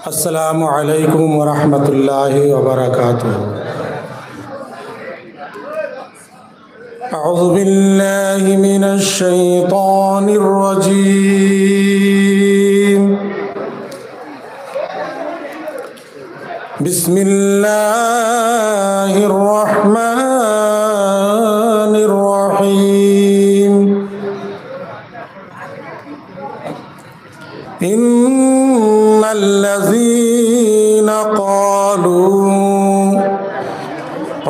अस्सलामु अलैकुम वरहमतुल्लाहि वबरकातुहू। अऊज़ु बिल्लाहि मिनश शैतानिर रजीम। बिस्मिल्लाहिर रहमानिर रहीम। इन्नल्लज़ीना क़ालू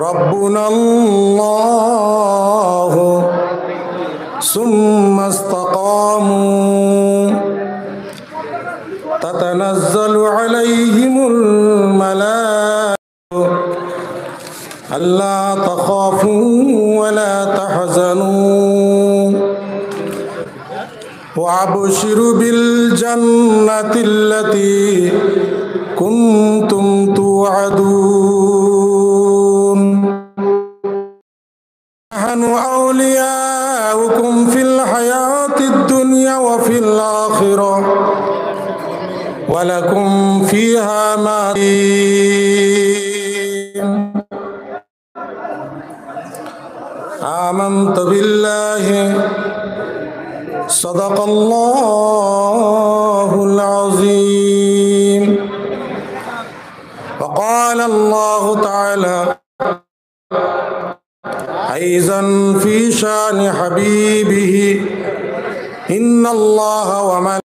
रब्बुनल्लाहु सुम्मा इस्तक़ामू ततनज़्ज़लु अलैहिमुल मलाइकतु अल्ला तख़ाफ़ू वला तहज़नू वअब्शिरू बिल जन्नतिल्लती कुन्तुम तुअदून नहनु औलियाउकुम फिल हयातिद दुनिया व फिल आखिरह वलकुम फीहा मा आमन्तु बिल्लाहि सदक़ल्लाहुल अज़ीम। वक़ाल अल्लाहु तआला ऐज़न फ़ी शान हबीबिही इन्नल्लाह व मलाइकतहु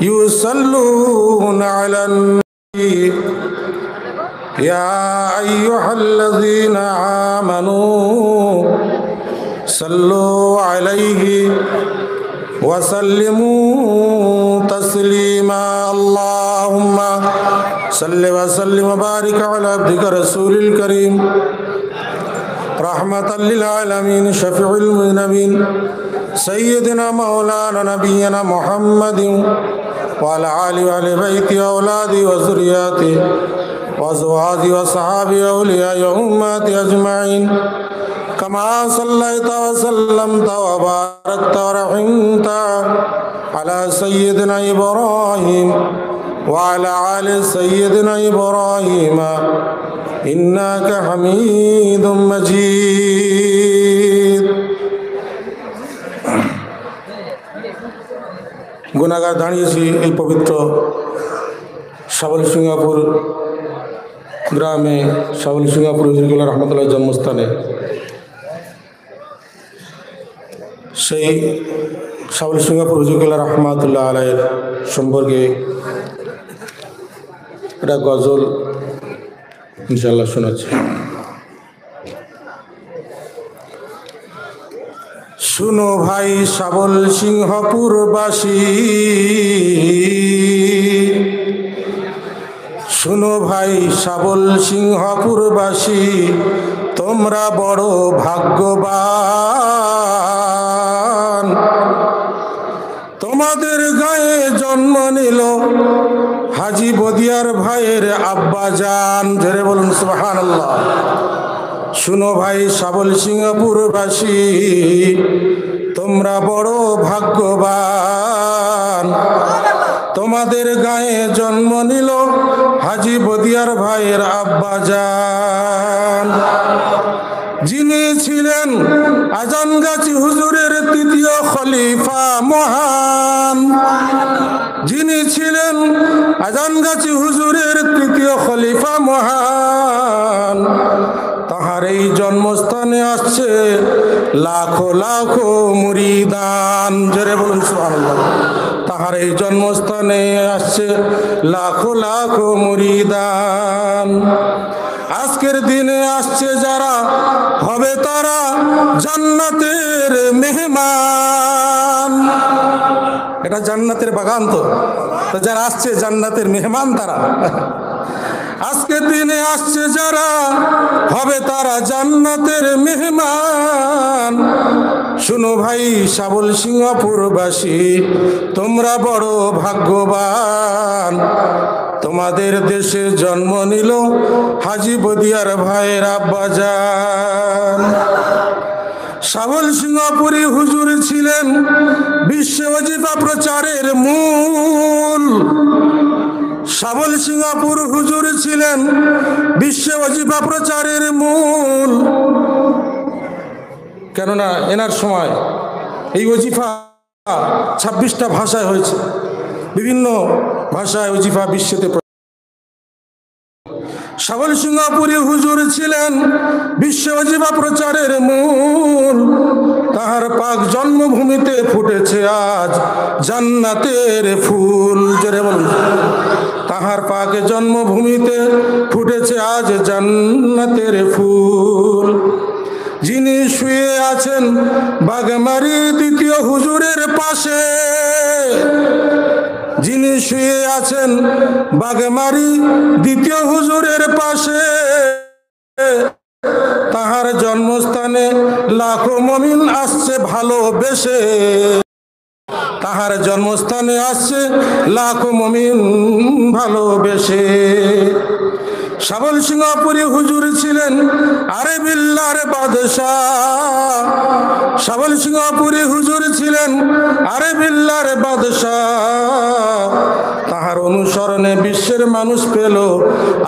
युसल्लूना अलन नबी या अय्युहल्लज़ीना आमनू सल्लु अलैहि वसल्लिमू तस्लीमा। अल्लाहुम्मा सल्लि वसल्लिम वबारिक अला अब्दिका रसूलिल करीम रहमतल लिल आलमीन शफीउल मुज़निबीन सय्यिदना मौलाना नबियना मुहम्मदिन व अला आलिहि व अहलि बैति व औलादि व ज़ुर्रिय्यति व अज़वाजि व सहाबि औलिया व उम्मति अजमाइन कमा सल्लैता व सल्लमता व बारकता व रहिमता अला सय्यिदिना इब्राहीम व अला आलि सय्यिदिना इब्राहीम इन्नका हमीदुम मजीद। गुनाहगार दाঁড়িয়েছি এই পবিত্র শাবল সিঙ্গাপুর গ্রামে শাবল সিঙ্গাপুর হুজুরুল্লাহ রহমতুল্লাহ জন্মস্থানে। সেই শাবল সিঙ্গাপুর হুজুরুল্লাহ রহমাতুল্লাহ আলাইহির সম্পর্কে একটা গজল ইনশাআল্লাহ শোনাচ্ছি। শুনো ভাই শাবল সিংহপুরবাসী, শুনো ভাই শাবল সিংহপুরবাসী, তোমরা বড় ভাগ্যবান। তোমাদের গায়ে জন্ম নিল হাজী বদিয়ার ভাইয়ের আব্বাজান। জোরে বলুন সুবহানাল্লাহ। শুনো ভাই শাবল সিংহপুরবাসী, তোমরা বড় ভাগ্যবান। তোমাদের গায়ে জন্ম নিল হাজী বদিয়ার ভাইয়ের আব্বাজান, যিনি ছিলেন আজানগাছি হুজুরের তৃতীয় খলিফা মহান। যিনি ছিলেন আজানগাছি হুজুরের তৃতীয় খলিফা মহান। তাহার এই জন্মস্থানে আসছে লাখো লাখো মুরিদান। জোরে বলুন সুবহানাল্লাহ। তাহার এই জন্মস্থানে আসছে লাখো লাখো মুরিদান। আজকের দিনে আসছে যারা, হবে তারা জান্নাতের মেহমান। এটা জান্নাতের বাগান, তো যারা আসছে জান্নাতের মেহমান তারা। আজকের দিনে আসছে যারা, হবে তারা জান্নাতের মেহমান। শুনো ভাই শাবল সিংহপুরবাসী, তোমরা বড় ভাগ্যবান। তোমাদের দেশে জন্ম নিল হাজী বদিয়ার ভাইয়ের আব্বাজান। সাবল সিংহপুরী হুজুর ছিলেন বিশ্ব ওজিফা প্রচারের মূল। সাবল সিংহপুর হুজুর ছিলেন বিশ্ব ওজিফা প্রচারের মূল। কেননা এনার সময় এই ওজিফা 26টা ভাষায় হয়েছে, বিভিন্ন ভাষায় ওজিফা বিশ্বতে। সাবল সিংহপুরী হুজুর ছিলেন বিশ্ব ওজিফা প্রচারের মূল। তাহার পাক জন্মভূমিতে ফুটেছে আজ জান্নাতের ফুল। জোরে বলুন, তাহার পাক জন্মভূমিতে ফুটেছে আজ জান্নাতের ফুল। যিনি শুয়ে আছেন বাগমারি দ্বিতীয় হুজুরের পাশে, যিনি শুয়ে আছেন বাগমারি দ্বিতীয় হুজুরের পাশে, তাহার জন্মস্থানে লাখো মুমিন আসছে ভালোবেসে। তাহার জন্মস্থানে আসছে লাখো মুমিন ভালোবেসে। সাবল সিংহপুরী হুজুর ছিলেন আরে বিল্লার বাদশাহ। সাবল সিংহপুরী হুজুর ছিলেন আরে বিল্লার বাদশাহ। তাহার অনুসরণে বিশ্বের মানুষ পেল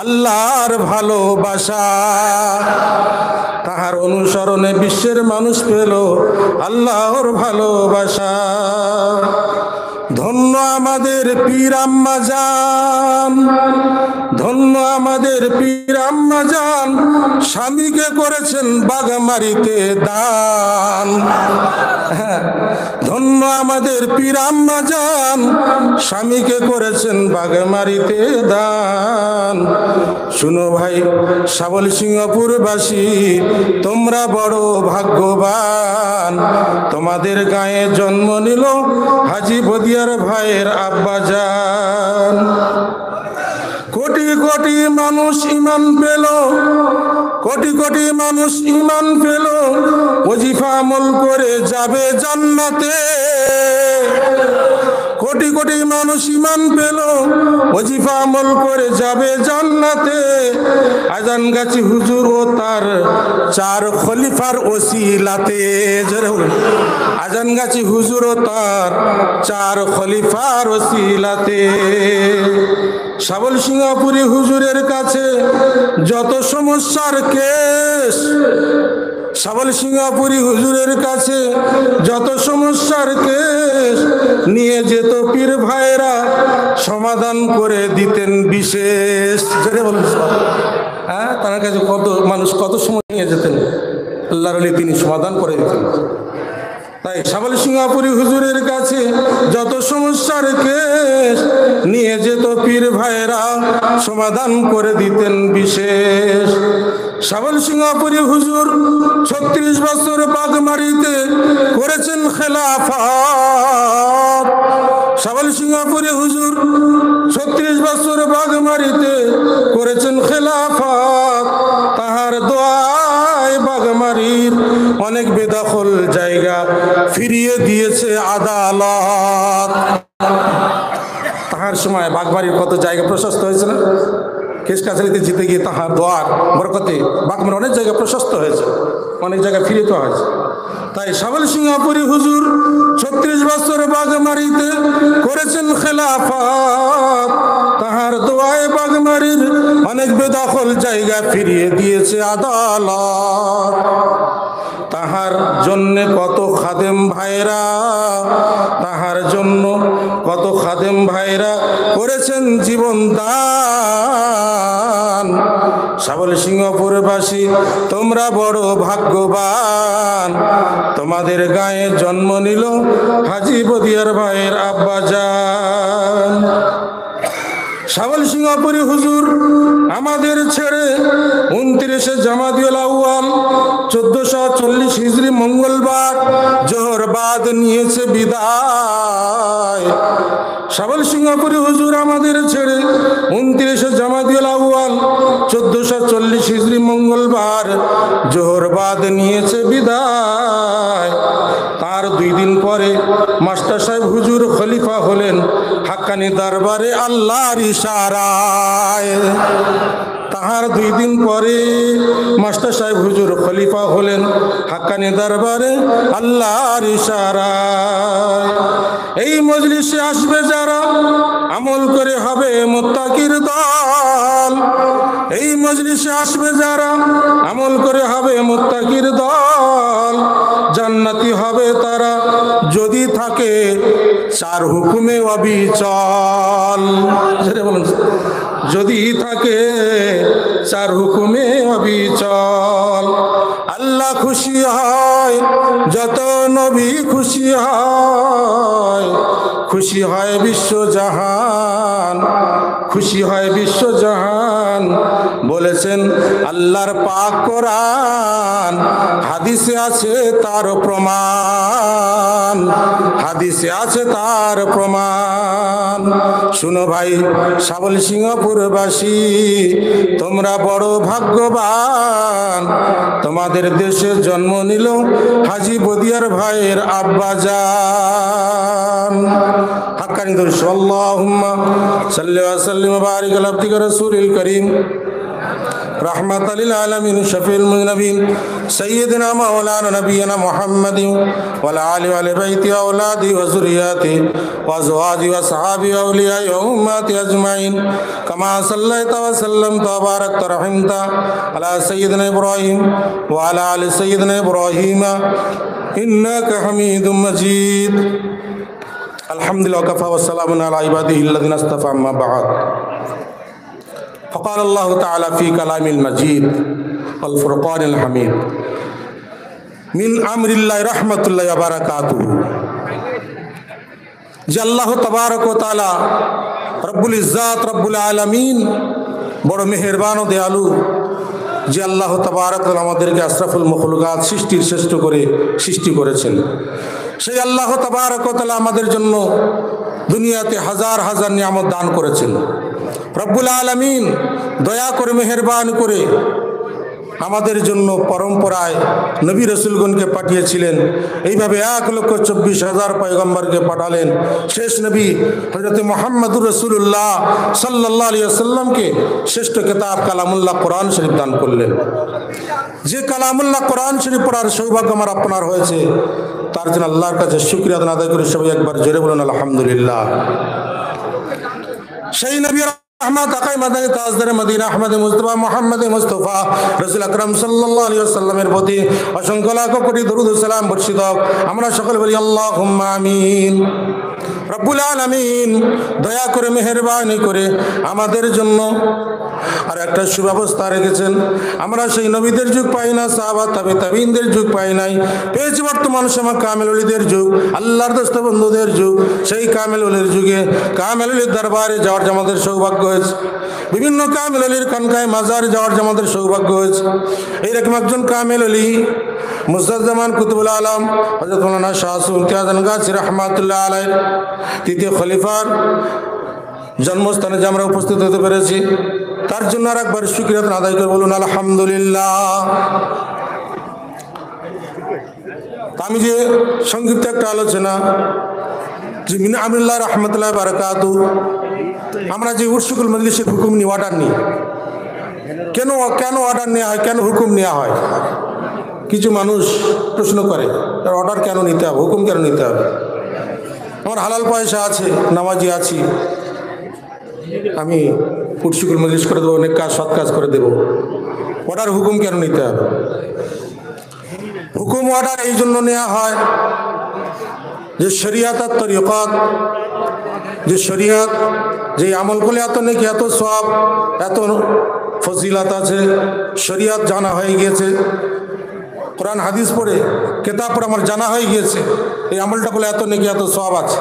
আল্লাহর ভালোবাসা। তাহার অনুসরণে বিশ্বের মানুষ পেল আল্লাহর ভালোবাসা। ধন্য আমাদের পীর আম্মা জান, ধন্য আমাদের পীর আম্মা জান, স্বামীকে করেছেন বাগমারিতে দান। ধন্য আমাদের পীর আম্মা জান, স্বামীকে করেছেন বাগমারিতে দান। শুনো ভাই সাবল সিংহপুরবাসী, তোমরা বড় ভাগ্যবান। তোমাদের গায়ে জন্ম নিল হাজী বদিয়ার ভাইয়ের আব্বাজান। কোটি কোটি মানুষ ঈমান পেল, কোটি কোটি মানুষ ঈমান পেল, ওজিফা আমল করে যাবে জান্নাতে। কোটি কোটি মানুষ ঈমান পেল, ওজিফা আমল করে যাবে জান্নাতে। আজানগাছি হুজুর ও তার 4 খলিফার ওসিলাতে। আজানগাছি হুজুর ও তার 4 খলিফার ওসিলাতে। সাবল সিংহপুরী হুজুরের কাছে যত সমস্যার কেস, সাবল সিংহপুরী হুজুরের কাছে যত সমস্যার কেস নিয়ে যেত পীর ভাইরা, সমাধান করে দিতেন বিশেষ। হ্যাঁ, তার কাছে কত মানুষ কত সময় নিয়ে যেতেন, আল্লাহর ওলি তিনি সমাধান করে দিতেন। তাই সাবল সিংহপুরী হুজুরের কাছে যত সমস্যার কেস নিয়ে যেত পীর ভাইরা, সমাধান করে দিতেন বিশেষ। সাবল সিংহপুরী হুজুর 36 বছর বাগমারিতে করেছেন খেলাফত। সাবল সিংহপুরী হুজুর 36 বছর বাগমারিতে করেছেন খেলাফত। তাহার দোয়ায় বাগমারির অনেক বেদখল জায়গা ফিরিয়ে দিয়েছে আদালত। তাহার সময় বাগমারির কত জায়গা প্রশস্ত হয়েছে না? কেস কাছারিতে জিতে গিয়ে তাহার দোয়ার বরকতে বাগমার অনেক জায়গা প্রশস্ত হয়েছে, অনেক জায়গা ফিরিয়ে দেওয়া হয়েছে। তাই সাবল সিংহপুরী হুজুর 36 বছর বাগমারিতে করেছেন খেলাফত। তাহার দোয়ায় বাগমারির অনেক বেদখল জায়গা ফিরিয়ে দিয়েছে আদালত। তাহার জন্য কত খাদেম ভাইরা, তাহার জন্য কত খাদেম ভাইরা করেছেন জীবন দান। সাবল সিংহপুরবাসী তোমরা বড় ভাগ্যবান। তোমাদের গায়ে জন্ম নিল হাজী বদিয়ার ভাইয়ের আব্বাজান। সাবল সিংহপুরী হুজুর আমাদের ছেড়ে 29 জামাদিউল আউয়াল 1440 হিজরি মঙ্গলবার জোহর বাদ নিয়েছে বিদায়। সাবল সিংহপুরী হুজুর আমাদের ছেড়ে 29 জামাদিউল আউয়াল 1440 হিজরি মঙ্গলবার জোহর বাদ নিয়েছে বিদায়। তার 2 দিন পরে মাস্টার সাহেব হুজুর খলিফা হলেন হাক্কানি দরবারে আল্লাহর ইশারায়। তাহার 2 দিন পরে মাস্টার সাহেব হুজুর খলিফা হলেন হাক্কানি দরবারে আল্লাহর ইশারায়। এই মজলিসে আসবে যারা আমল করে হবে মুত্তাকির দল। এই মজলিসে আসবে যারা আমল করে হবে মুত্তাকির দল। জান্নাতি হবে তারা যদি থাকে 4 হুকুমে অবিচল। যদি থাকে 4 হুকুমে অবিচল। আল্লাহ খুশি হয় যত নবী খুশি হয়, খুশি হয় বিশ্বজাহান, খুশি হয় বিশ্বজাহান। বলেছেন আল্লাহর পাক কোরআন, হাদিসে আছে তার প্রমাণ, হাদিসে আছে তার প্রমাণ। শুনো ভাই সাবল সিংহপুরবাসী, তোমরা বড় ভাগ্যবান, তোমাদের দেশে জন্ম নিল হাজী বদিয়ার ভাইয়ের আব্বাজান। হাক্কানি দরুদ আল্লাহুম্মা সাল্লি ওয়া সাল্লিম ওয়া বারিক আলা আবদিকা রাসূলিল কারীম রাহমাতাল লিল আলামিন শাফিউল মুযনিবিন সাইয়্যিদিনা মাওলানা নাবিয়িনা মুহাম্মাদিন ওয়া আলা আলিহি ওয়া বাইতি ওয়া আওলাদি ওয়া যুররিয়াতি ওয়া আজওয়াজি ওয়া সাহাবি ওয়া আউলিয়াই ওয়া উম্মাতি আজমাইন কামা সাল্লাইতা ওয়া সাল্লামতা ওয়া বারাকতা রাহিমতা আলা সাইয়্যিদিনা ইব্রাহিম ওয়া আলা আলি সাইয়্যিদিনা ইব্রাহিম ইন্নাকা হামিদুম মাজিদ। আলহামদুলিল্লাহ ওয়া কাফা ওয়া সালামুন আলা ইবাদিহিল্লাযিনা ইসতাফা আম্মা বা'দ। فقال الله تعالى في كلام المجيد والفرقان الحميد من أمر الله رحمة الله وبركاته। যে আল্লাহ তাবারক ওয়া তাআলা রব্বুল ইজ্জাত রব্বুল আলামিন বড় মেহেরবান ও দয়ালু, যে আল্লাহ তাবারক ওয়া তাআলা আমাদেরকে আশরাফুল মাখলুকাত সৃষ্টির শ্রেষ্ঠ করে সৃষ্টি করেছেন, সেই আল্লাহ তাবারক ওয়া তাআলা আমাদের জন্য দুনিয়াতে হাজার হাজার নিয়ামত দান করেছেন। রব্বুল আলামিন দয়া করে মেহেরবান করে আমাদের জন্য পরম্পরায় নবী রসুলগণকে পাঠিয়েছিলেন। এইভাবে 1,24,000 পয়গম্বরকে পাঠালেন। শেষ নবী হযরত মুহাম্মদুর রাসূলুল্লাহ সাল্লাল্লাহু আলাইহি ওয়াসাল্লামকে শ্রেষ্ঠ কিতাব কালামুল্লাহ কোরআন শরীফ দান করলেন। যে কালামুল্লাহ কোরআন শরীফ পড়ার সৌভাগ্য আমার আপনার হয়েছে, তার জন্য আল্লাহর কাছে শুকরিয়া আদায় করে সবাই একবার জোরে বলুন আলহামদুলিল্লাহ। সেই নবী রহমত আকাই মাদানী তাজদারে মদিনা আহমদ মুস্তাফা মুহাম্মদ মুস্তাফা রাসূল আকরাম সাল্লাল্লাহু আলাইহি ওয়াসাল্লামের প্রতি অসংখ্য লাখ কোটি দরুদ ও সালাম বর্ষিত হোক। আমরা সকলে বলি আল্লাহুম্মা আমিন। রব্বুল আলামিন দয়া করে মেহেরবানি করে আমাদের জন্য আর একটা সুব্যবস্থা রেখেছেন। আমরা সেই নবীদের যুগ পাই না, সাহাবা তাবিঈনদের যুগ পাই নাই, পেয়েছি বর্তমান সময় কামেল ওলিদের যুগ, আল্লাহর দোস্ত বন্ধুদের যুগ। সেই কামেল ওলির যুগে কামেল ওলির দরবারে যাওয়ার আমাদের সৌভাগ্য হয়েছে, বিভিন্ন কামেল ওলির খানকায় মাজারে যাওয়ার আমাদের সৌভাগ্য হয়েছে। এইরকম একজন কামেল ওলি মুস্তাজামান কুতুবুল আলম হযরত মাওলানা শাহ সুলতান গাজী রাহমাতুল্লাহ আলাইহি তৃতীয় খলিফার জন্মস্থানে যে আমরা উপস্থিত হতে পেরেছি, তার জন্য আর একবার শুকরিয়া আদায় করে বলুন আলহামদুলিল্লাহ। আমি যে সংক্ষিপ্ত একটা আলোচনা যে মিন আমরিল্লাহ রাহমাতুল্লাহি ওয়া বারাকাতুহু, আমরা যে উরসুকুল মজলিসের হুকুম নিয়ে অর্ডার নিই, কেন অর্ডার নেওয়া হয়, কেন হুকুম নেওয়া হয়? কিছু মানুষ প্রশ্ন করে তার অর্ডার কেন নিতে হবে, হুকুম কেন নিতে হবে? আমার হালাল পয়সা আছে, নামাজি আছি, আমি উরসুকুল মজলিস করে দেবো, অনেক কাজ সৎ কাজ করে দেবো, অর্ডার হুকুম কেন নিতে হবে? হুকুম অর্ডার এই জন্য নেওয়া হয় যে শরিয়াত আর তরিকত, যে শরিয়ত যে আমল করলে এত নেকি, এত সওয়াব, এত ফজিলত আছে, শরিয়ত জানা হয়ে গিয়েছে, কোরআন হাদিস পড়ে কিতাব পড়ে আমার জানা হয়ে গিয়েছে এই আমলটা বলে এত নেকি, এত সওয়াব আছে।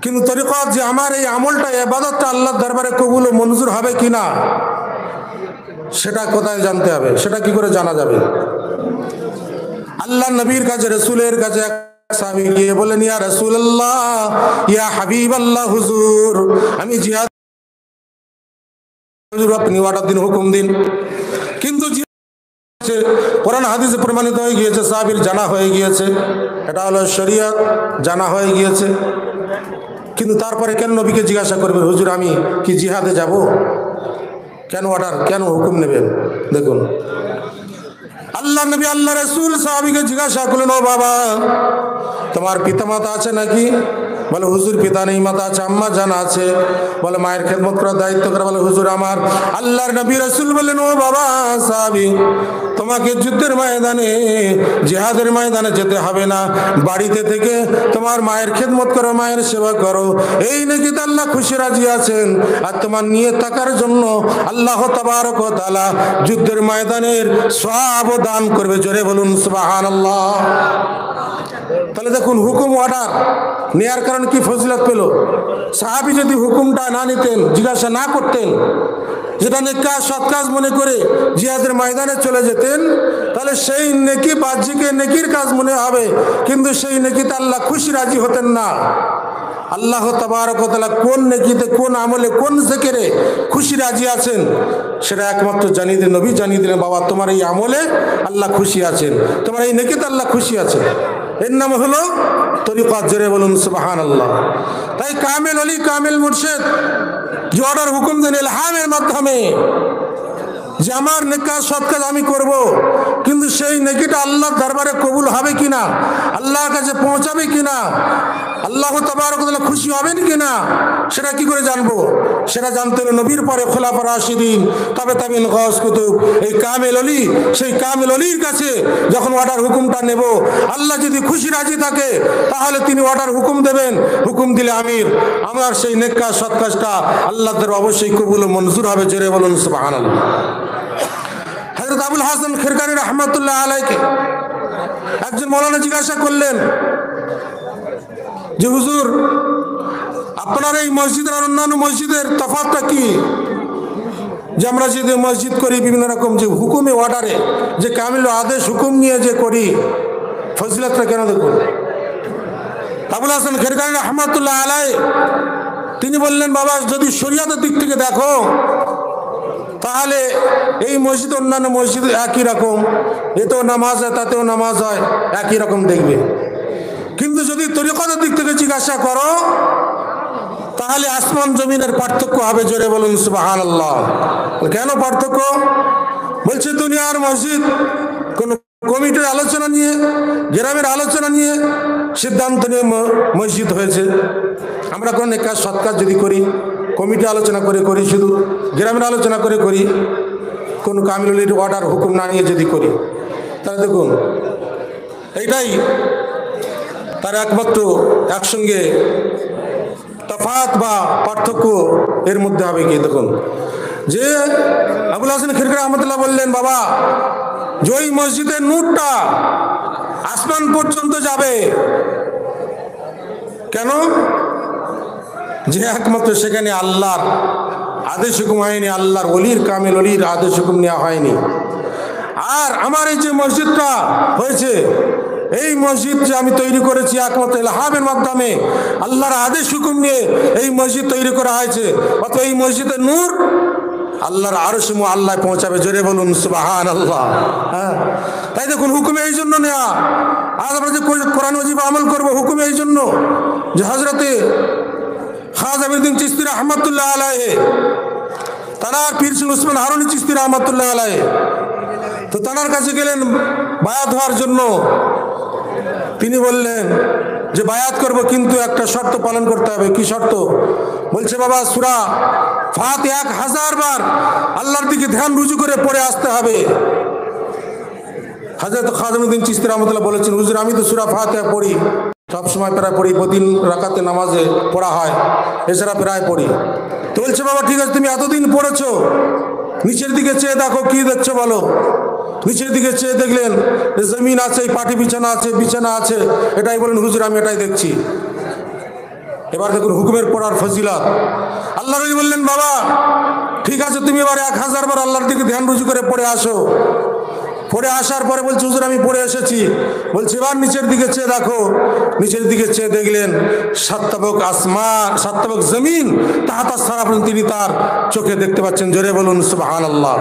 কিন্তু তরিকত যে আমার এই আমলটা, ইবাদতটা আল্লাহর দরবারে কবুল ও মঞ্জুর হবে কিনা, সেটা কোথায় জানতে হবে? সেটা কি করে জানা যাবে? আল্লাহ নবীর কাছে, রসুলের কাছে সাহাবী গিয়ে বলেন, ইয়া রাসূলুল্লাহ, ইয়া হাবিবাল্লাহ, হুজুর আমি জিহাদ, হুজুর আপনি অর্ডার দিন, হুকুম দিন। কিন্তু কোরআন হাদিসে প্রমাণিত হয়ে গিয়েছে, সাহাবীর জানা হয়ে গিয়েছে, এটা হলো শরিয়ত, জানা হয়ে গিয়েছে। কিন্তু তারপরে কেন নবীকে জিজ্ঞাসা করবেন, হুজুর আমি কি জিহাদে যাব? কেন অর্ডার, কেন হুকুম নেবেন? দেখুন আল্লাহ নবী, আল্লাহ রাসূল সাহাবীকে জিজ্ঞাসা করলেন, ও বাবা তোমার পিতামাতা আছে নাকি? বলে হুজুর পিতা নেই, মাতা আছে, আম্মা জানা আছে। বলে মায়ের খেদমত করার দায়িত্ব করে? বলে হুজুর আমার। আল্লাহর নবী রাসূল বললেন, ও বাবা সাহাবী তোমাকে যুদ্ধের ময়দানে, জিহাদের ময়দানে যেতে হবে না, বাড়িতে থেকে তোমার মায়ের খেদমত করো, মায়ের সেবা করো, এই নাকি আল্লাহ খুশি রাজি আছেন। আর তোমার নিয়ে থাকার জন্য আল্লাহ তাবারক ওয়া তাআলা যুদ্ধের ময়দানের সওয়াব দান করবে। জোরে বলুন সুবহানাল্লাহ। তাহলে দেখুন হুকুম অর্ডার নেয়ার কারণে কি ফজিলত পেল। সাহাবী যদি হুকুমটা না নিতেন, জিজ্ঞাসা না করতেন, যেটা নেক কাজ সৎ কাজ মনে করে জিহাদের ময়দানে চলে যেতেন, তাহলে সেই নেকি বাহ্যিকে নেকির কাজ মনে হবে, কিন্তু সেই নেকিতে আল্লাহ খুশি রাজি হতেন না। আল্লাহ তাবারক ওয়া তাআলা কোন নেকিতে, কোন আমলে, কোন জিকিরে খুশি রাজি আছেন সেটা একমাত্র জানিয়ে দিলেন নবী, জানিয়ে দিলেন বাবা তোমার এই আমলে আল্লাহ খুশি আছেন, তোমার এই নেকিতে আল্লাহ খুশি আছেন। এর নাম হলো তরিকত। জোরে বলুন সুবহানাল্লাহ। তাই কামেল ওলি, কামেল মুর্শিদ যে অর্ডার হুকুম দেন ইলহামের মাধ্যমে যে আমার নেক কাজ সৎ কাজ আমি করব, কিন্তু সেই নেকিটা আল্লাহর দরবারে কবুল হবে কিনা, আল্লাহর কাছে পৌঁছাবে কিনা, আল্লাহ তাবারক ওয়া তাআলা খুশি হবেন কিনা, সেটা কি করে জানবো? সেটা জানতে হলে নবীর পরে খোলাফা রাশিদিন, তবে তাবিন, গাউস কুতুব, এই কামেল ওলি, সেই কামেল ওলির কাছে যখন অর্ডার হুকুমটা নেব, আল্লাহ যদি খুশি রাজি থাকে তাহলে তিনি অর্ডার হুকুম দেবেন। হুকুম দিলে আমির আমার সেই নেক কাজ সৎ কাজটা আল্লাহর দরবারে অবশ্যই কবুল ও মঞ্জুর হবে। জোরে বলুন সুবহানাল্লাহ। হযরত আবুল হাসান খিরকানী রাহমাতুল্লাহ আলাইহি একজন মাওলানা জিজ্ঞাসা করলেন যে হুজুর আপনার এই মসজিদের আর অন্যান্য মসজিদের তফাৎটা কি? যে আমরা যে মসজিদ করি বিভিন্ন রকম যে হুকুমে অর্ডারে যে কামিল আদেশ হুকুম নিয়ে যে করি, ফজিলতটা কেন? দেখুন আবুল হাসান খিরকানী রাহমাতুল্লাহ আলাইহি তিনি বললেন, বাবা যদি শরীয়তের দিক থেকে দেখো তাহলে এই মসজিদ অন্যান্য মসজিদ একই রকম, এতেও নামাজ হয় তাতেও নামাজ হয়, একই রকম দেখবে। কিন্তু যদি তরিকতের দিক থেকে জিজ্ঞাসা করো তাহলে আসমান জমিনের পার্থক্য হবে। জোরে বলুন সুবহানাল্লাহ। কেন পার্থক্য? বলছে দুনিয়ার মসজিদ কোন কমিটির আলোচনা নিয়ে, গ্রামের আলোচনা নিয়ে সিদ্ধান্ত নিয়ে মসজিদ হয়েছে। আমরা কোন এক কাজ সৎ কাজ যদি করি, কমিটি আলোচনা করে করি, শুধু গ্রামের আলোচনা করে করি, কোন কামিলুলির অর্ডার হুকুম না নিয়ে যদি করি, তাহলে দেখুন এইটাই তার একমাত্র একসঙ্গে তফাৎ বা পার্থক্য এর মধ্যে হবে কি? দেখুন যে আবুল হাসান খিরকানী রাহমাতুল্লাহ বললেন, বাবা যে ওই মসজিদের নূরটা আসমান পর্যন্ত যাবে, কেন? যে একমাত্র সেখানে আল্লাহর আদেশ হুকুম হয়নি, আল্লাহর ওলির, কামেল ওলির আদেশ হুকুম নেওয়া হয়নি। আর আমার এই যে মসজিদটা হয়েছে, এই মসজিদ যে আমি তৈরি করেছি একমাত্র ইলহামের মাধ্যমে আল্লাহর আদেশ হুকুম নিয়ে এই মসজিদ তৈরি করা হয়েছে, অত এই মসজিদের নূর আল্লাহর আরশে মুআল্লায় পৌঁছাবে। জোরে বলুন সুবহানাল্লাহ। হ্যাঁ, তাই দেখুন হুকুমে এই জন্য নেওয়া। আজ আমরা যে কোরআন ওয়াজিব আমল করবো, হুকুমে এই জন্য যে হযরতে খাজা আমিরউদ্দিন চিশতি রাহমাতুল্লাহ আলাইহি, তানার পীর ছিল উসমান হারুনি চিশতি রাহমাতুল্লাহ আলাইহি, তো তানার কাছে গেলেন বায়াত হওয়ার জন্য। তিনি বললেন যে বায়াত করব, কিন্তু একটা শর্ত পালন করতে হবে। কি শর্ত? বলছে বাবা সূরা ফাতিহা 1000 বার আল্লাহর দিকে ধ্যান রুজু করে পড়ে আসতে হবে। হযরত খাজা আমিরউদ্দিন চিশতি রাহমাতুল্লাহ বলেছেন, হুজুর আমি তো সূরা ফাতিহা পড়ি, সব সময় প্রায় পড়ি, প্রতিদিন রাকাতে নামাজে পড়া হয়, এছাড়া প্রায় পড়ি। তো বলছে বাবা ঠিক আছে, তুমি এতদিন পড়েছো, নিচের দিকে চেয়ে দেখো, কি দেখছো বলো। নিচের দিকে চেয়ে দেখলেন জমিন আছে, পাটি বিছানা আছে, বিছানা আছে, এটাই বলেন হুজুর আমি এটাই দেখছি। এবার দেখুন হুকুমের পড়ার ফজিলত। আল্লাহ নবী বললেন, বাবা ঠিক আছে তুমি এবার 1000 বার আল্লাহর দিকে ধ্যান রুজু করে পড়ে আসো। পড়ে আসার পরে বলছে হুজুর আমি পড়ে এসেছি। বলছে এবার নিচের দিকে চেয়ে দেখো। নিচের দিকে চেয়ে দেখলেন 7 তাবক আসমান 7 তাবক জমিন তাহাতা সারা তিনি তার চোখে দেখতে পাচ্ছেন। জোরে বলুন সুবহানাল্লাহ।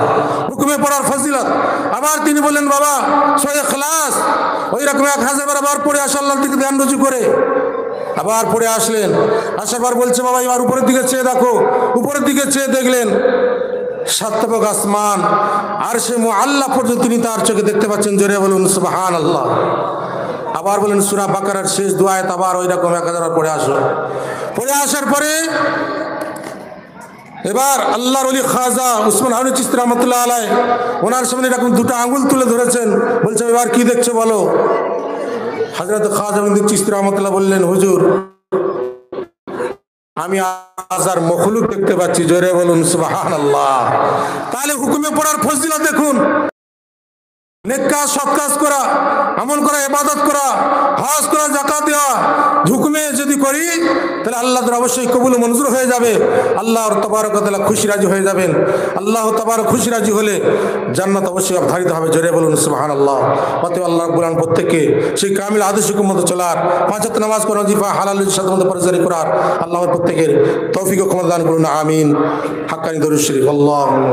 হুকুমে পড়ার ফজিলত। আবার তিনি বললেন বাবা সূরা ইখলাস ওই রকম 1000 বার আবার পড়ে আসা আল্লাহর দিকে ধ্যান রুজু করে। আবার পড়ে আসলেন। আসার পর বলছে বাবা এবার উপরের দিকে চেয়ে দেখো। উপরের দিকে চেয়ে দেখলেন 7 তাবক আসমান আরশে মুআল্লা পর্যন্ত তিনি তার চোখে দেখতে পাচ্ছেন। জোরে বলুন সুবহানাল্লাহ। আবার বলেন সূরা বাকারার শেষ দু আয়াত আবার ওই রকম 1000 বার পড়ে আসো। পড়ে আসার পরে এবার আল্লাহর ওলি খাজা উসমান হারুন চিশতি রাহমাতুল্লাহ আলাইহি ওনার সামনে এরকম দুটো আঙ্গুল তুলে ধরেছেন। বলছে এবার কি দেখছো বলো। হযরত খাজা চিশতি রাহমাতুল্লাহ বললেন হুজুর আমি আজার মখলুক দেখতে পাচ্ছি। জোরে বলুন সুবহানাল্লাহ। তাহলে হুকুমে পড়ার ফজিলত দেখুন। নেক কাজ সৎ কাজ করা, আমল করা, ইবাদত করা, হজ করা, যাকাত দেওয়া হুকুমে যদি করি তাহলে আল্লাহ তাআলা অবশ্যই কবুল ও মঞ্জুর হয়ে যাবে। আল্লাহ তাবারক ওয়া তাআলা খুশি রাজি হয়ে যাবেন। আল্লাহ তাবারক খুশি রাজি হলে জান্নাত অবশ্যই অবধারিত হবে। জোরে বলুন সুবহানাল্লাহ। অতএব আল্লাহ রাব্বুল আলামিন প্রত্যেককে সেই কামিল আদর্শ মতো চলার, 5 ওয়াক্ত নামাজ পড়ার, ওয়াজিফা হালাল সাথে মতো পরিচালনা করার আল্লাহ প্রত্যেকের তৌফিক ও ক্ষমতা দান করুন। আমিন। হাক্কানি দরুদ শরীফ। আল্লাহুম্মা